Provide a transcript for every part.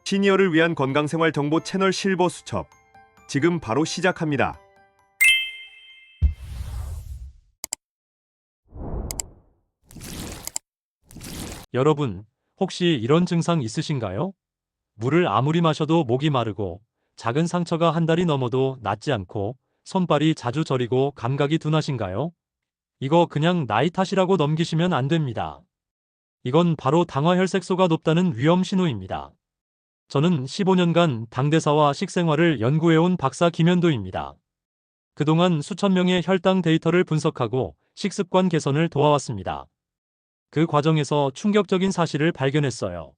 시니어를 위한 건강생활 정보 채널 실버 수첩. 지금 바로 시작합니다. 여러분, 혹시 이런 증상 있으신가요? 물을 아무리 마셔도 목이 마르고, 작은 상처가 한 달이 넘어도 낫지 않고, 손발이 자주 저리고 감각이 둔하신가요? 이거 그냥 나이 탓이라고 넘기시면 안 됩니다. 이건 바로 당화혈색소가 높다는 위험 신호입니다. 저는 15년간 당대사와 식생활을 연구해온 박사 김현도입니다. 그동안 수천 명의 혈당 데이터를 분석하고 식습관 개선을 도와왔습니다. 그 과정에서 충격적인 사실을 발견했어요.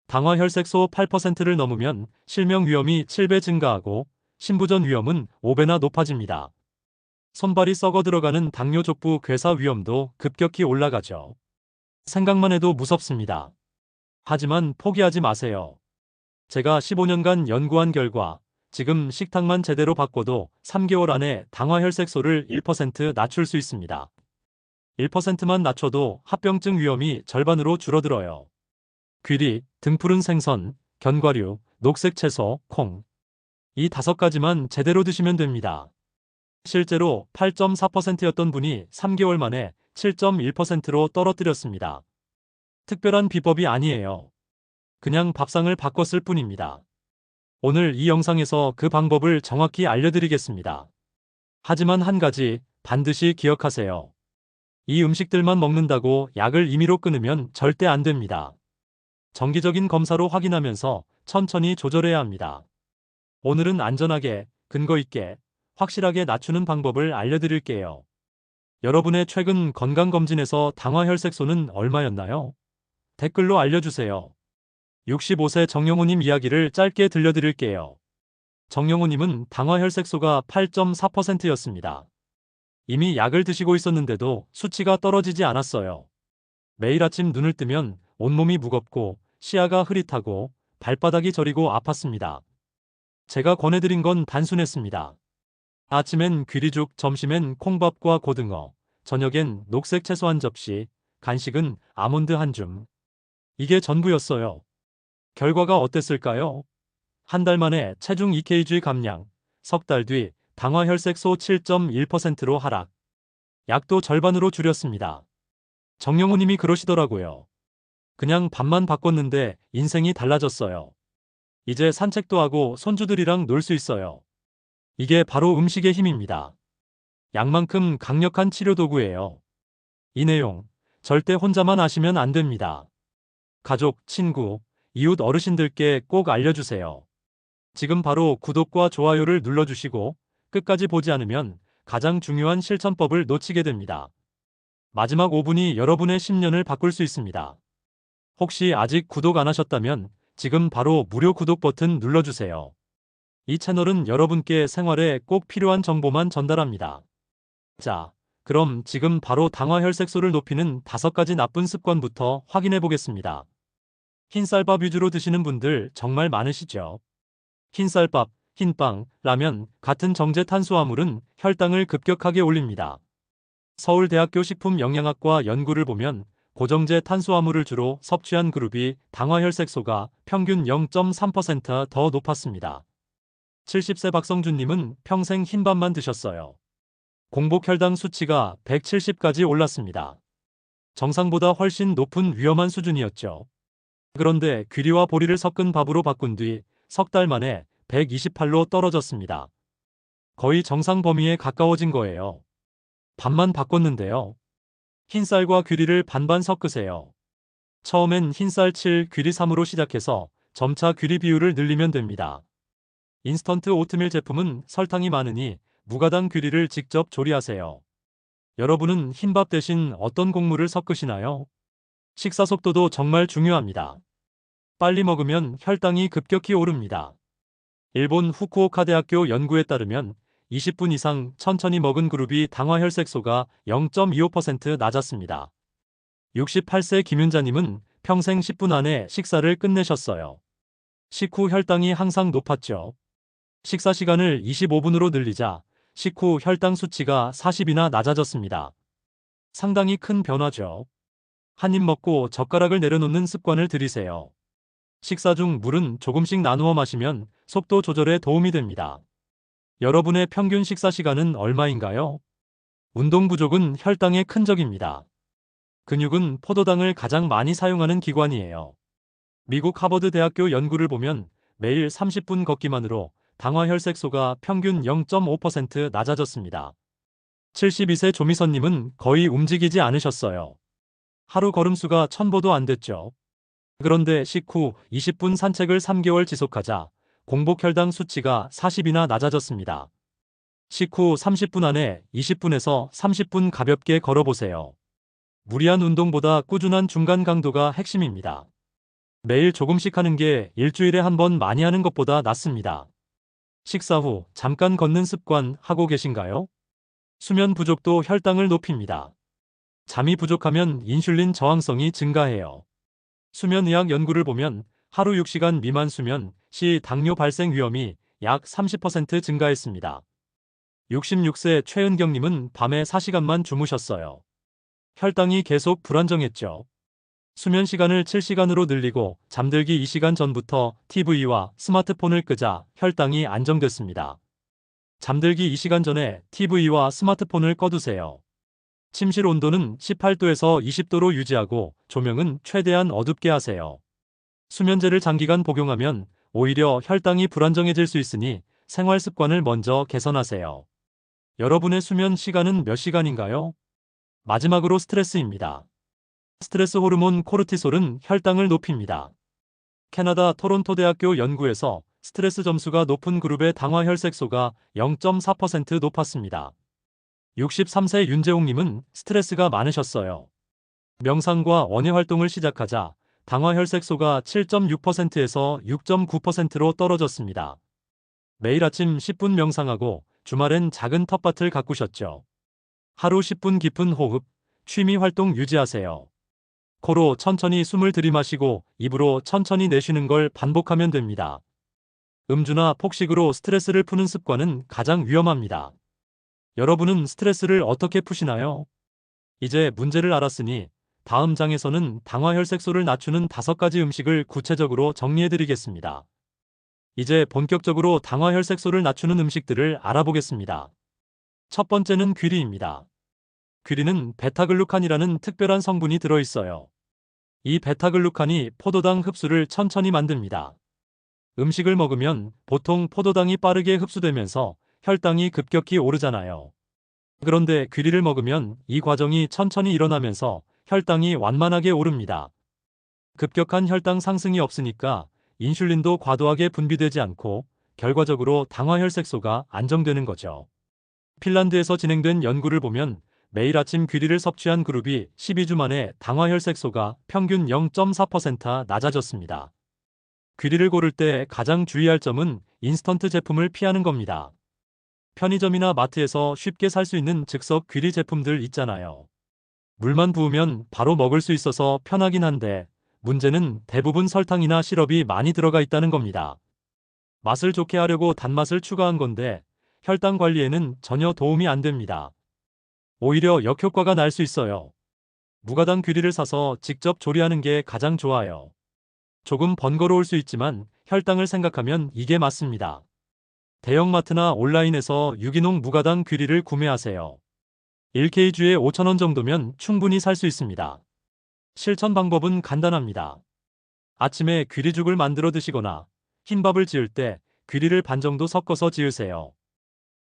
당화혈색소 8%를 넘으면 실명 위험이 7배 증가하고 신부전 위험은 5배나 높아집니다. 손발이 썩어 들어가는 당뇨 족부 괴사 위험도 급격히 올라가죠. 생각만 해도 무섭습니다. 하지만 포기하지 마세요. 제가 15년간 연구한 결과 지금 식탁만 제대로 바꿔도 3개월 안에 당화혈색소를 1% 낮출 수 있습니다. 1%만 낮춰도 합병증 위험이 절반으로 줄어들어요. 귀리, 등푸른 생선, 견과류, 녹색 채소, 콩. 이 5가지만 제대로 드시면 됩니다. 실제로 8.4%였던 분이 3개월 만에 7.1%로 떨어뜨렸습니다. 특별한 비법이 아니에요. 그냥 밥상을 바꿨을 뿐입니다. 오늘 이 영상에서 그 방법을 정확히 알려드리겠습니다. 하지만 한 가지 반드시 기억하세요. 이 음식들만 먹는다고 약을 임의로 끊으면 절대 안 됩니다. 정기적인 검사로 확인하면서 천천히 조절해야 합니다. 오늘은 안전하게, 근거 있게, 확실하게 낮추는 방법을 알려드릴게요. 여러분의 최근 건강검진에서 당화혈색소는 얼마였나요? 댓글로 알려주세요. 65세 정영호님 이야기를 짧게 들려드릴게요. 정영호님은 당화혈색소가 8.4%였습니다. 이미 약을 드시고 있었는데도 수치가 떨어지지 않았어요. 매일 아침 눈을 뜨면 온몸이 무겁고 시야가 흐릿하고 발바닥이 저리고 아팠습니다. 제가 권해드린 건 단순했습니다. 아침엔 귀리죽, 점심엔 콩밥과 고등어, 저녁엔 녹색 채소 한 접시, 간식은 아몬드 한 줌. 이게 전부였어요. 결과가 어땠을까요? 한 달 만에 체중 2kg 감량, 석 달 뒤 당화혈색소 7.1%로 하락. 약도 절반으로 줄였습니다. 정영호님이 그러시더라고요. 그냥 밥만 바꿨는데 인생이 달라졌어요. 이제 산책도 하고 손주들이랑 놀 수 있어요. 이게 바로 음식의 힘입니다. 약만큼 강력한 치료 도구예요. 이 내용 절대 혼자만 아시면 안 됩니다. 가족, 친구, 이웃 어르신들께 꼭 알려주세요. 지금 바로 구독과 좋아요를 눌러주시고 끝까지 보지 않으면 가장 중요한 실천법을 놓치게 됩니다. 마지막 5분이 여러분의 10년을 바꿀 수 있습니다. 혹시 아직 구독 안 하셨다면 지금 바로 무료 구독 버튼 눌러주세요. 이 채널은 여러분께 생활에 꼭 필요한 정보만 전달합니다. 자, 그럼 지금 바로 당화혈색소를 높이는 5가지 나쁜 습관부터 확인해 보겠습니다. 흰쌀밥 위주로 드시는 분들 정말 많으시죠? 흰쌀밥, 흰빵, 라면 같은 정제 탄수화물은 혈당을 급격하게 올립니다. 서울대학교 식품영양학과 연구를 보면 고정제 탄수화물을 주로 섭취한 그룹이 당화혈색소가 평균 0.3% 더 높았습니다. 70세 박성준님은 평생 흰밥만 드셨어요. 공복 혈당 수치가 170까지 올랐습니다. 정상보다 훨씬 높은 위험한 수준이었죠. 그런데 귀리와 보리를 섞은 밥으로 바꾼 뒤 석 달 만에 128로 떨어졌습니다. 거의 정상 범위에 가까워진 거예요. 밥만 바꿨는데요. 흰쌀과 귀리를 반반 섞으세요. 처음엔 흰쌀 7, 귀리 3으로 시작해서 점차 귀리 비율을 늘리면 됩니다. 인스턴트 오트밀 제품은 설탕이 많으니 무가당 귀리를 직접 조리하세요. 여러분은 흰밥 대신 어떤 곡물을 섞으시나요? 식사 속도도 정말 중요합니다. 빨리 먹으면 혈당이 급격히 오릅니다. 일본 후쿠오카 대학교 연구에 따르면 20분 이상 천천히 먹은 그룹이 당화혈색소가 0.25% 낮았습니다. 68세 김윤자님은 평생 10분 안에 식사를 끝내셨어요. 식후 혈당이 항상 높았죠. 식사 시간을 25분으로 늘리자 식후 혈당 수치가 40이나 낮아졌습니다. 상당히 큰 변화죠. 한 입 먹고 젓가락을 내려놓는 습관을 들이세요. 식사 중 물은 조금씩 나누어 마시면 속도 조절에 도움이 됩니다. 여러분의 평균 식사 시간은 얼마인가요? 운동 부족은 혈당의 큰 적입니다. 근육은 포도당을 가장 많이 사용하는 기관이에요. 미국 하버드 대학교 연구를 보면 매일 30분 걷기만으로 당화혈색소가 평균 0.5% 낮아졌습니다. 72세 조미선님은 거의 움직이지 않으셨어요. 하루 걸음수가 1000보도 안 됐죠. 그런데 식후 20분 산책을 3개월 지속하자 공복 혈당 수치가 40이나 낮아졌습니다. 식후 30분 안에 20분에서 30분 가볍게 걸어보세요. 무리한 운동보다 꾸준한 중간 강도가 핵심입니다. 매일 조금씩 하는 게 일주일에 한 번 많이 하는 것보다 낫습니다. 식사 후 잠깐 걷는 습관 하고 계신가요? 수면 부족도 혈당을 높입니다. 잠이 부족하면 인슐린 저항성이 증가해요. 수면의학 연구를 보면 하루 6시간 미만 수면 시 당뇨 발생 위험이 약 30% 증가했습니다. 66세 최은경님은 밤에 4시간만 주무셨어요. 혈당이 계속 불안정했죠. 수면 시간을 7시간으로 늘리고 잠들기 2시간 전부터 TV와 스마트폰을 끄자 혈당이 안정됐습니다. 잠들기 2시간 전에 TV와 스마트폰을 꺼두세요. 침실 온도는 18도에서 20도로 유지하고 조명은 최대한 어둡게 하세요. 수면제를 장기간 복용하면 오히려 혈당이 불안정해질 수 있으니 생활 습관을 먼저 개선하세요. 여러분의 수면 시간은 몇 시간인가요? 마지막으로 스트레스입니다. 스트레스 호르몬 코르티솔은 혈당을 높입니다. 캐나다 토론토 대학교 연구에서 스트레스 점수가 높은 그룹의 당화혈색소가 0.4% 높았습니다. 63세 윤재홍님은 스트레스가 많으셨어요. 명상과 원예 활동을 시작하자 당화혈색소가 7.6%에서 6.9%로 떨어졌습니다. 매일 아침 10분 명상하고 주말엔 작은 텃밭을 가꾸셨죠. 하루 10분 깊은 호흡, 취미 활동 유지하세요. 코로 천천히 숨을 들이마시고 입으로 천천히 내쉬는 걸 반복하면 됩니다. 음주나 폭식으로 스트레스를 푸는 습관은 가장 위험합니다. 여러분은 스트레스를 어떻게 푸시나요? 이제 문제를 알았으니 다음 장에서는 당화혈색소를 낮추는 5가지 음식을 구체적으로 정리해드리겠습니다. 이제 본격적으로 당화혈색소를 낮추는 음식들을 알아보겠습니다. 첫 번째는 귀리입니다. 귀리는 베타글루칸이라는 특별한 성분이 들어있어요. 이 베타글루칸이 포도당 흡수를 천천히 만듭니다. 음식을 먹으면 보통 포도당이 빠르게 흡수되면서 혈당이 급격히 오르잖아요. 그런데 귀리를 먹으면 이 과정이 천천히 일어나면서 혈당이 완만하게 오릅니다. 급격한 혈당 상승이 없으니까 인슐린도 과도하게 분비되지 않고 결과적으로 당화혈색소가 안정되는 거죠. 핀란드에서 진행된 연구를 보면 매일 아침 귀리를 섭취한 그룹이 12주 만에 당화혈색소가 평균 0.4% 낮아졌습니다. 귀리를 고를 때 가장 주의할 점은 인스턴트 제품을 피하는 겁니다. 편의점이나 마트에서 쉽게 살 수 있는 즉석 귀리 제품들 있잖아요. 물만 부으면 바로 먹을 수 있어서 편하긴 한데 문제는 대부분 설탕이나 시럽이 많이 들어가 있다는 겁니다. 맛을 좋게 하려고 단맛을 추가한 건데 혈당 관리에는 전혀 도움이 안 됩니다. 오히려 역효과가 날 수 있어요. 무가당 귀리를 사서 직접 조리하는 게 가장 좋아요. 조금 번거로울 수 있지만 혈당을 생각하면 이게 맞습니다. 대형마트나 온라인에서 유기농 무가당 귀리를 구매하세요. 1kg에 5,000원 정도면 충분히 살 수 있습니다. 실천 방법은 간단합니다. 아침에 귀리죽을 만들어 드시거나 흰밥을 지을 때 귀리를 반 정도 섞어서 지으세요.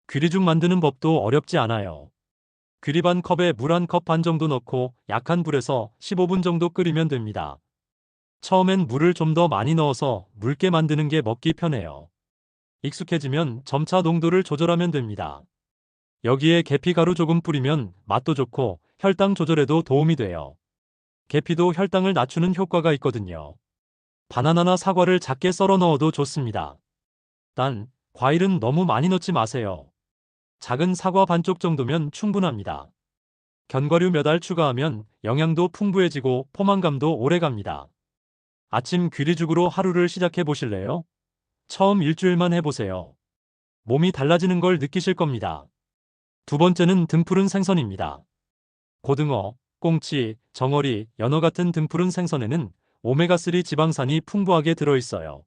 귀리죽 만드는 법도 어렵지 않아요. 귀리 반 컵에 물 1컵 반 정도 넣고 약한 불에서 15분 정도 끓이면 됩니다. 처음엔 물을 좀 더 많이 넣어서 묽게 만드는 게 먹기 편해요. 익숙해지면 점차 농도를 조절하면 됩니다. 여기에 계피가루 조금 뿌리면 맛도 좋고 혈당 조절에도 도움이 돼요. 계피도 혈당을 낮추는 효과가 있거든요. 바나나나 사과를 작게 썰어 넣어도 좋습니다. 단, 과일은 너무 많이 넣지 마세요. 작은 사과 반쪽 정도면 충분합니다. 견과류 몇 알 추가하면 영양도 풍부해지고 포만감도 오래갑니다. 아침 귀리죽으로 하루를 시작해 보실래요? 처음 일주일만 해보세요. 몸이 달라지는 걸 느끼실 겁니다. 두 번째는 등푸른 생선입니다. 고등어, 꽁치, 정어리, 연어 같은 등푸른 생선에는 오메가3 지방산이 풍부하게 들어있어요.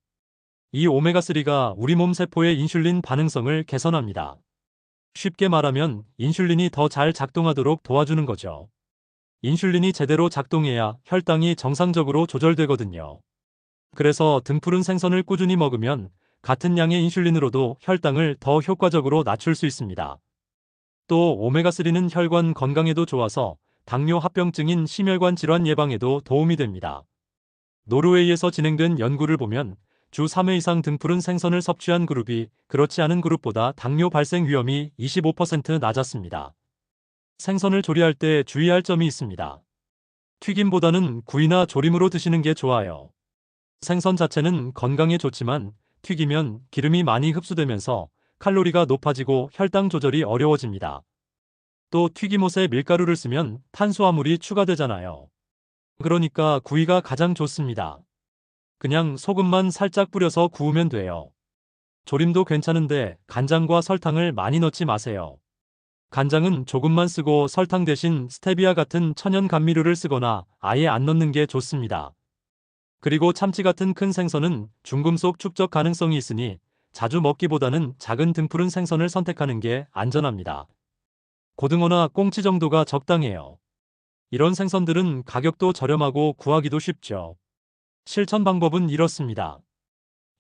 이 오메가3가 우리 몸 세포의 인슐린 반응성을 개선합니다. 쉽게 말하면 인슐린이 더 잘 작동하도록 도와주는 거죠. 인슐린이 제대로 작동해야 혈당이 정상적으로 조절되거든요. 그래서 등푸른 생선을 꾸준히 먹으면 같은 양의 인슐린으로도 혈당을 더 효과적으로 낮출 수 있습니다. 또 오메가3는 혈관 건강에도 좋아서 당뇨 합병증인 심혈관 질환 예방에도 도움이 됩니다. 노르웨이에서 진행된 연구를 보면 주 3회 이상 등푸른 생선을 섭취한 그룹이 그렇지 않은 그룹보다 당뇨 발생 위험이 25% 낮았습니다. 생선을 조리할 때 주의할 점이 있습니다. 튀김보다는 구이나 조림으로 드시는 게 좋아요. 생선 자체는 건강에 좋지만 튀기면 기름이 많이 흡수되면서 칼로리가 높아지고 혈당 조절이 어려워집니다. 또 튀김옷에 밀가루를 쓰면 탄수화물이 추가되잖아요. 그러니까 구이가 가장 좋습니다. 그냥 소금만 살짝 뿌려서 구우면 돼요. 조림도 괜찮은데 간장과 설탕을 많이 넣지 마세요. 간장은 조금만 쓰고 설탕 대신 스테비아 같은 천연 감미료를 쓰거나 아예 안 넣는 게 좋습니다. 그리고 참치 같은 큰 생선은 중금속 축적 가능성이 있으니 자주 먹기보다는 작은 등푸른 생선을 선택하는 게 안전합니다. 고등어나 꽁치 정도가 적당해요. 이런 생선들은 가격도 저렴하고 구하기도 쉽죠. 실천 방법은 이렇습니다.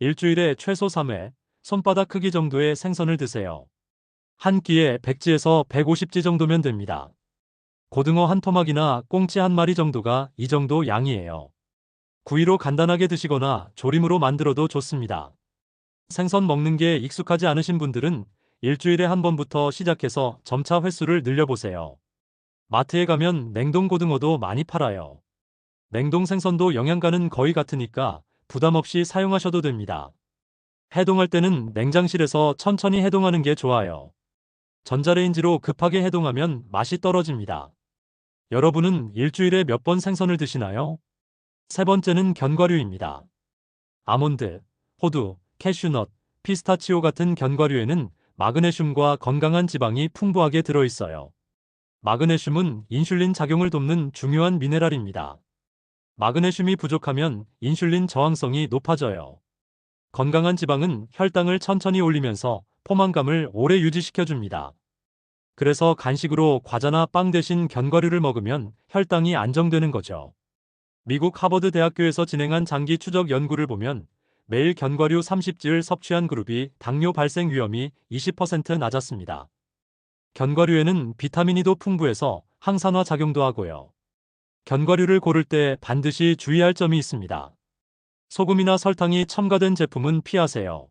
일주일에 최소 3회, 손바닥 크기 정도의 생선을 드세요. 한 끼에 100지에서 150지 정도면 됩니다. 고등어 한 토막이나 꽁치 한 마리 정도가 이 정도 양이에요. 구이로 간단하게 드시거나 조림으로 만들어도 좋습니다. 생선 먹는 게 익숙하지 않으신 분들은 일주일에 한 번부터 시작해서 점차 횟수를 늘려보세요. 마트에 가면 냉동 고등어도 많이 팔아요. 냉동 생선도 영양가는 거의 같으니까 부담 없이 사용하셔도 됩니다. 해동할 때는 냉장실에서 천천히 해동하는 게 좋아요. 전자레인지로 급하게 해동하면 맛이 떨어집니다. 여러분은 일주일에 몇 번 생선을 드시나요? 세 번째는 견과류입니다. 아몬드, 호두, 캐슈넛, 피스타치오 같은 견과류에는 마그네슘과 건강한 지방이 풍부하게 들어있어요. 마그네슘은 인슐린 작용을 돕는 중요한 미네랄입니다. 마그네슘이 부족하면 인슐린 저항성이 높아져요. 건강한 지방은 혈당을 천천히 올리면서 포만감을 오래 유지시켜줍니다. 그래서 간식으로 과자나 빵 대신 견과류를 먹으면 혈당이 안정되는 거죠. 미국 하버드 대학교에서 진행한 장기 추적 연구를 보면 매일 견과류 30지를 섭취한 그룹이 당뇨 발생 위험이 20% 낮았습니다. 견과류에는 비타민이도 풍부해서 항산화 작용도 하고요. 견과류를 고를 때 반드시 주의할 점이 있습니다. 소금이나 설탕이 첨가된 제품은 피하세요.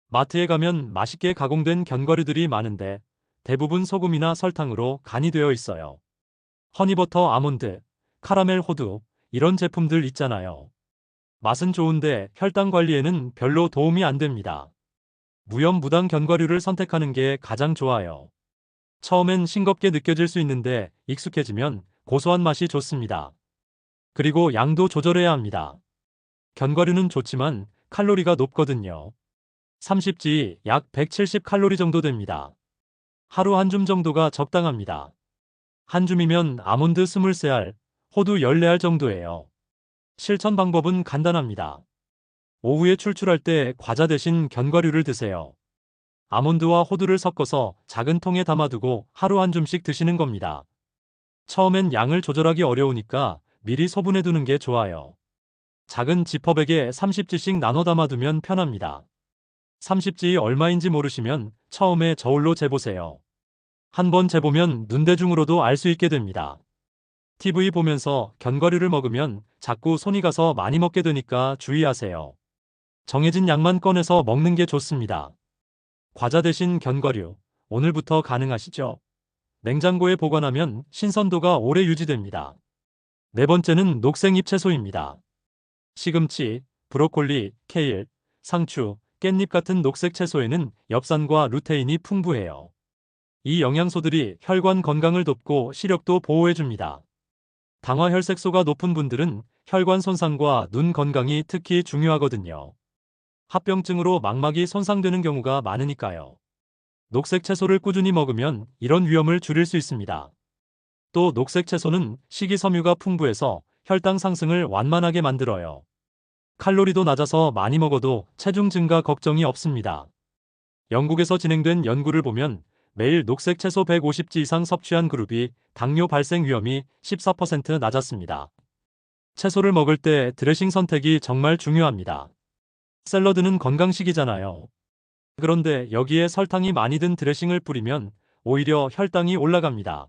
마트에 가면 맛있게 가공된 견과류들이 많은데 대부분 소금이나 설탕으로 간이 되어 있어요. 허니버터 아몬드, 카라멜 호두, 이런 제품들 있잖아요. 맛은 좋은데 혈당 관리에는 별로 도움이 안 됩니다. 무염 무당 견과류를 선택하는 게 가장 좋아요. 처음엔 싱겁게 느껴질 수 있는데 익숙해지면 고소한 맛이 좋습니다. 그리고 양도 조절해야 합니다. 견과류는 좋지만 칼로리가 높거든요. 30지 약 170칼로리 정도 됩니다. 하루 한 줌 정도가 적당합니다. 한 줌이면 아몬드 23알, 호두 14알 정도예요. 실천 방법은 간단합니다. 오후에 출출할 때 과자 대신 견과류를 드세요. 아몬드와 호두를 섞어서 작은 통에 담아두고 하루 한 줌씩 드시는 겁니다. 처음엔 양을 조절하기 어려우니까 미리 소분해 두는 게 좋아요. 작은 지퍼백에 30지씩 나눠 담아두면 편합니다. 30지 얼마인지 모르시면 처음에 저울로 재보세요. 한번 재보면 눈대중으로도 알 수 있게 됩니다. TV 보면서 견과류를 먹으면 자꾸 손이 가서 많이 먹게 되니까 주의하세요. 정해진 양만 꺼내서 먹는 게 좋습니다. 과자 대신 견과류, 오늘부터 가능하시죠? 냉장고에 보관하면 신선도가 오래 유지됩니다. 네 번째는 녹색잎 채소입니다. 시금치, 브로콜리, 케일, 상추, 깻잎 같은 녹색 채소에는 엽산과 루테인이 풍부해요. 이 영양소들이 혈관 건강을 돕고 시력도 보호해줍니다. 당화혈색소가 높은 분들은 혈관 손상과 눈 건강이 특히 중요하거든요. 합병증으로 망막이 손상되는 경우가 많으니까요. 녹색 채소를 꾸준히 먹으면 이런 위험을 줄일 수 있습니다. 또 녹색 채소는 식이섬유가 풍부해서 혈당 상승을 완만하게 만들어요. 칼로리도 낮아서 많이 먹어도 체중 증가 걱정이 없습니다. 영국에서 진행된 연구를 보면 매일 녹색 채소 150지 이상 섭취한 그룹이 당뇨 발생 위험이 14% 낮았습니다. 채소를 먹을 때 드레싱 선택이 정말 중요합니다. 샐러드는 건강식이잖아요. 그런데 여기에 설탕이 많이 든 드레싱을 뿌리면 오히려 혈당이 올라갑니다.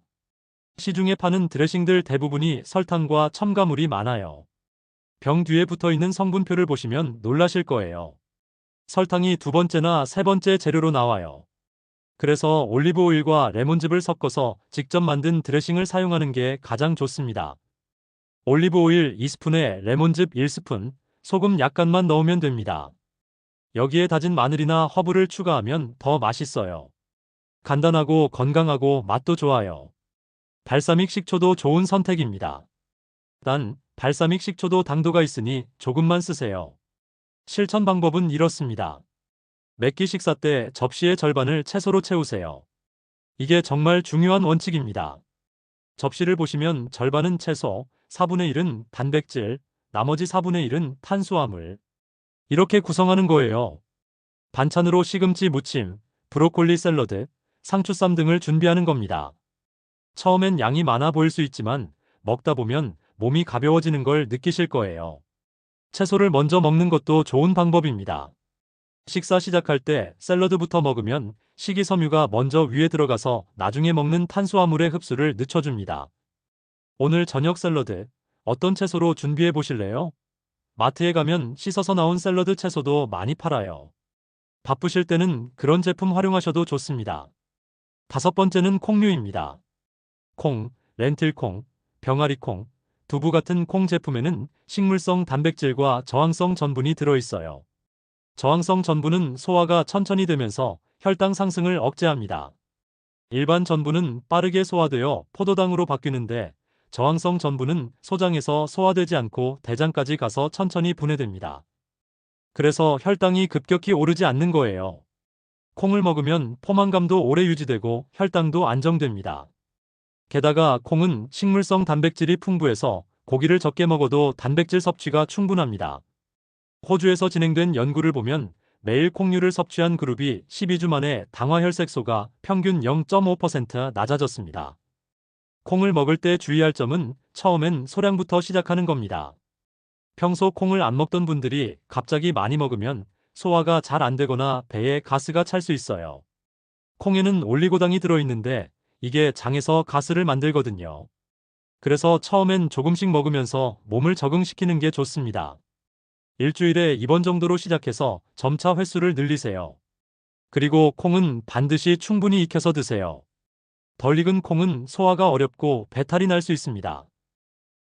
시중에 파는 드레싱들 대부분이 설탕과 첨가물이 많아요. 병 뒤에 붙어 있는 성분표를 보시면 놀라실 거예요. 설탕이 두 번째나 세 번째 재료로 나와요. 그래서 올리브 오일과 레몬즙을 섞어서 직접 만든 드레싱을 사용하는 게 가장 좋습니다. 올리브 오일 2스푼에 레몬즙 1스푼, 소금 약간만 넣으면 됩니다. 여기에 다진 마늘이나 허브를 추가하면 더 맛있어요. 간단하고 건강하고 맛도 좋아요. 발사믹 식초도 좋은 선택입니다. 단, 발사믹 식초도 당도가 있으니 조금만 쓰세요. 실천 방법은 이렇습니다. 매끼 식사 때 접시의 절반을 채소로 채우세요. 이게 정말 중요한 원칙입니다. 접시를 보시면 절반은 채소, 4분의 1은 단백질, 나머지 4분의 1은 탄수화물. 이렇게 구성하는 거예요. 반찬으로 시금치 무침, 브로콜리 샐러드, 상추쌈 등을 준비하는 겁니다. 처음엔 양이 많아 보일 수 있지만 먹다 보면 몸이 가벼워지는 걸 느끼실 거예요. 채소를 먼저 먹는 것도 좋은 방법입니다. 식사 시작할 때 샐러드부터 먹으면 식이섬유가 먼저 위에 들어가서 나중에 먹는 탄수화물의 흡수를 늦춰줍니다. 오늘 저녁 샐러드 어떤 채소로 준비해 보실래요? 마트에 가면 씻어서 나온 샐러드 채소도 많이 팔아요. 바쁘실 때는 그런 제품 활용하셔도 좋습니다. 다섯 번째는 콩류입니다. 콩, 렌틸콩, 병아리콩, 두부 같은 콩 제품에는 식물성 단백질과 저항성 전분이 들어있어요. 저항성 전분은 소화가 천천히 되면서 혈당 상승을 억제합니다. 일반 전분은 빠르게 소화되어 포도당으로 바뀌는데 저항성 전분은 소장에서 소화되지 않고 대장까지 가서 천천히 분해됩니다. 그래서 혈당이 급격히 오르지 않는 거예요. 콩을 먹으면 포만감도 오래 유지되고 혈당도 안정됩니다. 게다가 콩은 식물성 단백질이 풍부해서 고기를 적게 먹어도 단백질 섭취가 충분합니다. 호주에서 진행된 연구를 보면 매일 콩류를 섭취한 그룹이 12주 만에 당화혈색소가 평균 0.5% 낮아졌습니다. 콩을 먹을 때 주의할 점은 처음엔 소량부터 시작하는 겁니다. 평소 콩을 안 먹던 분들이 갑자기 많이 먹으면 소화가 잘 안 되거나 배에 가스가 찰 수 있어요. 콩에는 올리고당이 들어있는데 이게 장에서 가스를 만들거든요. 그래서 처음엔 조금씩 먹으면서 몸을 적응시키는 게 좋습니다. 일주일에 2번 정도로 시작해서 점차 횟수를 늘리세요. 그리고 콩은 반드시 충분히 익혀서 드세요. 덜 익은 콩은 소화가 어렵고 배탈이 날 수 있습니다.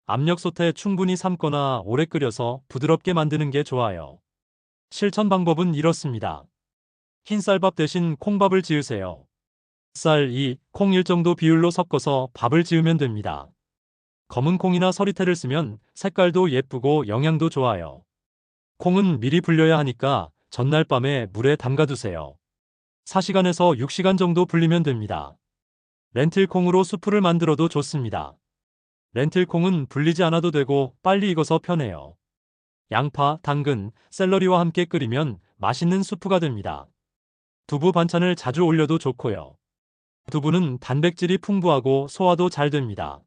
압력솥에 충분히 삶거나 오래 끓여서 부드럽게 만드는 게 좋아요. 실천 방법은 이렇습니다. 흰쌀밥 대신 콩밥을 지으세요. 쌀 2, 콩 1 정도 비율로 섞어서 밥을 지으면 됩니다. 검은 콩이나 서리태를 쓰면 색깔도 예쁘고 영양도 좋아요. 콩은 미리 불려야 하니까 전날 밤에 물에 담가두세요. 4시간에서 6시간 정도 불리면 됩니다. 렌틸콩으로 수프를 만들어도 좋습니다. 렌틸콩은 불리지 않아도 되고 빨리 익어서 편해요. 양파, 당근, 샐러리와 함께 끓이면 맛있는 수프가 됩니다. 두부 반찬을 자주 올려도 좋고요. 두부는 단백질이 풍부하고 소화도 잘 됩니다.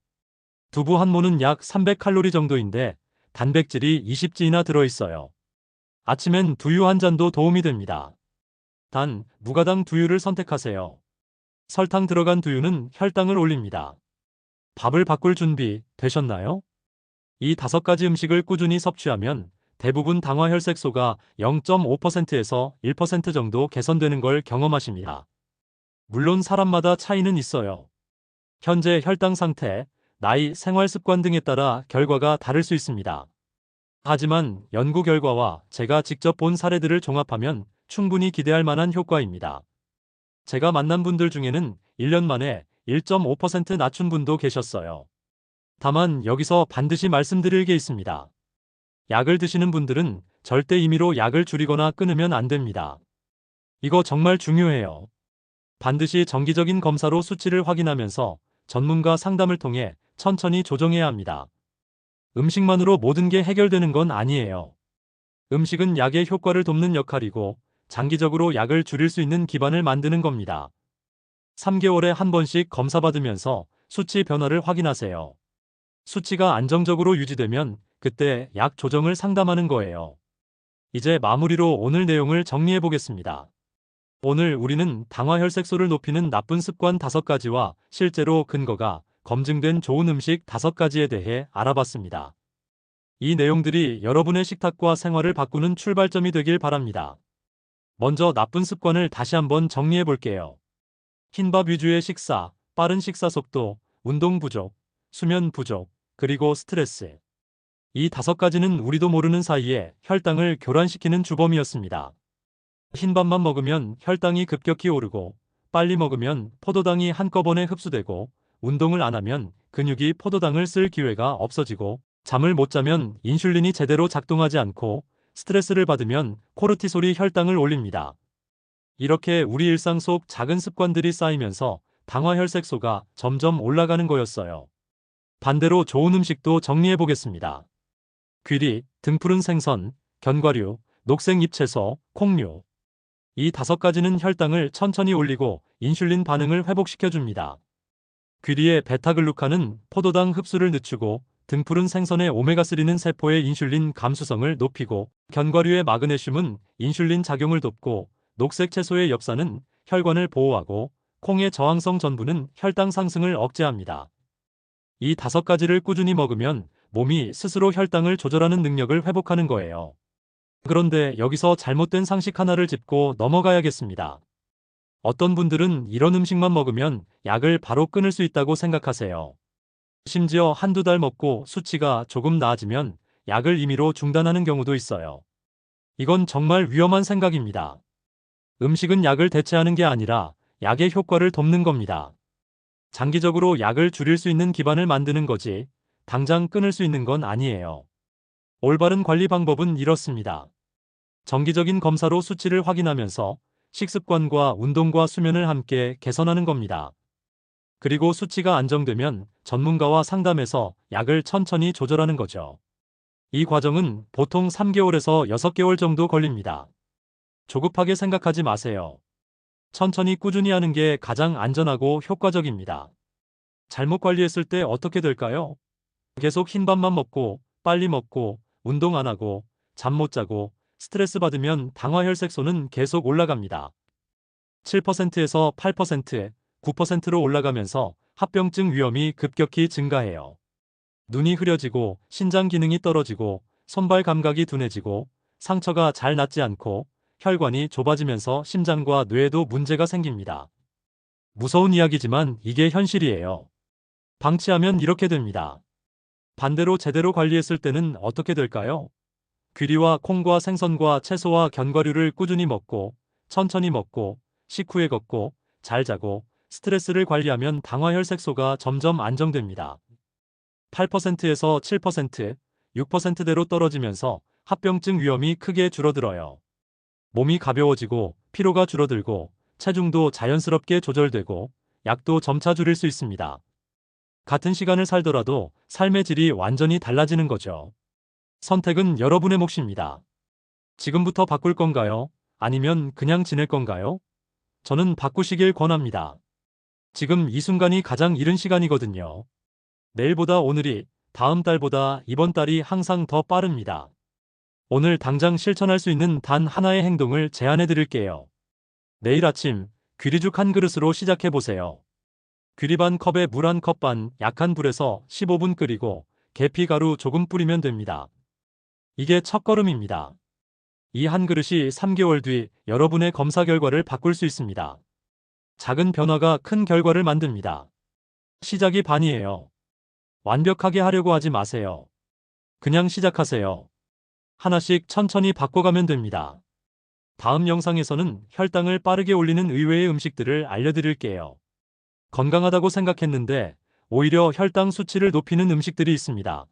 두부 한 모는 약 300칼로리 정도인데 단백질이 20지나 들어있어요. 아침엔 두유 한 잔도 도움이 됩니다. 단, 무가당 두유를 선택하세요. 설탕 들어간 두유는 혈당을 올립니다. 밥을 바꿀 준비 되셨나요? 이 5가지 음식을 꾸준히 섭취하면 대부분 당화혈색소가 0.5%에서 1% 정도 개선되는 걸 경험하십니다. 물론 사람마다 차이는 있어요. 현재 혈당 상태, 나이, 생활 습관 등에 따라 결과가 다를 수 있습니다. 하지만 연구 결과와 제가 직접 본 사례들을 종합하면 충분히 기대할 만한 효과입니다. 제가 만난 분들 중에는 1년 만에 1.5% 낮춘 분도 계셨어요. 다만 여기서 반드시 말씀드릴 게 있습니다. 약을 드시는 분들은 절대 임의로 약을 줄이거나 끊으면 안 됩니다. 이거 정말 중요해요. 반드시 정기적인 검사로 수치를 확인하면서 전문가 상담을 통해 천천히 조정해야 합니다. 음식만으로 모든 게 해결되는 건 아니에요. 음식은 약의 효과를 돕는 역할이고 장기적으로 약을 줄일 수 있는 기반을 만드는 겁니다. 3개월에 한 번씩 검사받으면서 수치 변화를 확인하세요. 수치가 안정적으로 유지되면 그때 약 조정을 상담하는 거예요. 이제 마무리로 오늘 내용을 정리해 보겠습니다. 오늘 우리는 당화혈색소를 높이는 나쁜 습관 5가지와 실제로 근거가 검증된 좋은 음식 5가지에 대해 알아봤습니다. 이 내용들이 여러분의 식탁과 생활을 바꾸는 출발점이 되길 바랍니다. 먼저 나쁜 습관을 다시 한번 정리해 볼게요. 흰밥 위주의 식사, 빠른 식사 속도, 운동 부족, 수면 부족, 그리고 스트레스. 이 5가지는 우리도 모르는 사이에 혈당을 교란시키는 주범이었습니다. 흰밥만 먹으면 혈당이 급격히 오르고, 빨리 먹으면 포도당이 한꺼번에 흡수되고, 운동을 안 하면 근육이 포도당을 쓸 기회가 없어지고, 잠을 못 자면 인슐린이 제대로 작동하지 않고, 스트레스를 받으면 코르티솔이 혈당을 올립니다. 이렇게 우리 일상 속 작은 습관들이 쌓이면서 당화혈색소가 점점 올라가는 거였어요. 반대로 좋은 음식도 정리해 보겠습니다. 귀리, 등푸른 생선, 견과류, 녹색 잎채소, 콩류. 이 5가지는 혈당을 천천히 올리고 인슐린 반응을 회복시켜줍니다. 귀리의 베타글루칸은 포도당 흡수를 늦추고 등푸른 생선의 오메가3는 세포의 인슐린 감수성을 높이고 견과류의 마그네슘은 인슐린 작용을 돕고 녹색 채소의 엽산은 혈관을 보호하고 콩의 저항성 전분은 혈당 상승을 억제합니다. 이 5가지를 꾸준히 먹으면 몸이 스스로 혈당을 조절하는 능력을 회복하는 거예요. 그런데 여기서 잘못된 상식 하나를 짚고 넘어가야겠습니다. 어떤 분들은 이런 음식만 먹으면 약을 바로 끊을 수 있다고 생각하세요. 심지어 한두 달 먹고 수치가 조금 나아지면 약을 임의로 중단하는 경우도 있어요. 이건 정말 위험한 생각입니다. 음식은 약을 대체하는 게 아니라 약의 효과를 돕는 겁니다. 장기적으로 약을 줄일 수 있는 기반을 만드는 거지, 당장 끊을 수 있는 건 아니에요. 올바른 관리 방법은 이렇습니다. 정기적인 검사로 수치를 확인하면서 식습관과 운동과 수면을 함께 개선하는 겁니다. 그리고 수치가 안정되면 전문가와 상담해서 약을 천천히 조절하는 거죠. 이 과정은 보통 3개월에서 6개월 정도 걸립니다. 조급하게 생각하지 마세요. 천천히 꾸준히 하는 게 가장 안전하고 효과적입니다. 잘못 관리했을 때 어떻게 될까요? 계속 흰밥만 먹고, 빨리 먹고, 운동 안 하고, 잠 못 자고, 스트레스 받으면 당화혈색소는 계속 올라갑니다. 7%에서 8%, 9%로 올라가면서 합병증 위험이 급격히 증가해요. 눈이 흐려지고, 신장 기능이 떨어지고, 손발 감각이 둔해지고, 상처가 잘 낫지 않고, 혈관이 좁아지면서 심장과 뇌에도 문제가 생깁니다. 무서운 이야기지만 이게 현실이에요. 방치하면 이렇게 됩니다. 반대로 제대로 관리했을 때는 어떻게 될까요? 귀리와 콩과 생선과 채소와 견과류를 꾸준히 먹고, 천천히 먹고, 식후에 걷고, 잘 자고, 스트레스를 관리하면 당화혈색소가 점점 안정됩니다. 8%에서 7%, 6%대로 떨어지면서 합병증 위험이 크게 줄어들어요. 몸이 가벼워지고, 피로가 줄어들고, 체중도 자연스럽게 조절되고, 약도 점차 줄일 수 있습니다. 같은 시간을 살더라도 삶의 질이 완전히 달라지는 거죠. 선택은 여러분의 몫입니다. 지금부터 바꿀 건가요? 아니면 그냥 지낼 건가요? 저는 바꾸시길 권합니다. 지금 이 순간이 가장 이른 시간이거든요. 내일보다 오늘이, 다음 달보다 이번 달이 항상 더 빠릅니다. 오늘 당장 실천할 수 있는 단 하나의 행동을 제안해 드릴게요. 내일 아침, 귀리죽 한 그릇으로 시작해 보세요. 귀리 반 컵에 물 한 컵 반, 약한 불에서 15분 끓이고 계피가루 조금 뿌리면 됩니다. 이게 첫걸음입니다. 이 한 그릇이 3개월 뒤 여러분의 검사 결과를 바꿀 수 있습니다. 작은 변화가 큰 결과를 만듭니다. 시작이 반이에요. 완벽하게 하려고 하지 마세요. 그냥 시작하세요. 하나씩 천천히 바꿔가면 됩니다. 다음 영상에서는 혈당을 빠르게 올리는 의외의 음식들을 알려드릴게요. 건강하다고 생각했는데 오히려 혈당 수치를 높이는 음식들이 있습니다.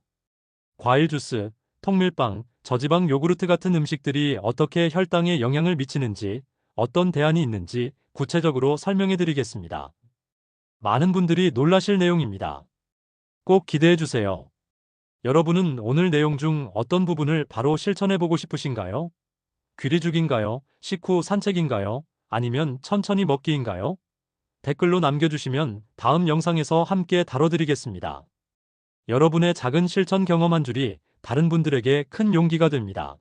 과일 주스, 통밀빵, 저지방 요구르트 같은 음식들이 어떻게 혈당에 영향을 미치는지, 어떤 대안이 있는지 구체적으로 설명해 드리겠습니다. 많은 분들이 놀라실 내용입니다. 꼭 기대해 주세요. 여러분은 오늘 내용 중 어떤 부분을 바로 실천해보고 싶으신가요? 귀리주기인가요? 식후 산책인가요? 아니면 천천히 먹기인가요? 댓글로 남겨주시면 다음 영상에서 함께 다뤄드리겠습니다. 여러분의 작은 실천 경험 한 줄이 다른 분들에게 큰 용기가 됩니다.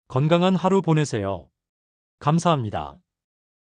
건강한 하루 보내세요. 감사합니다.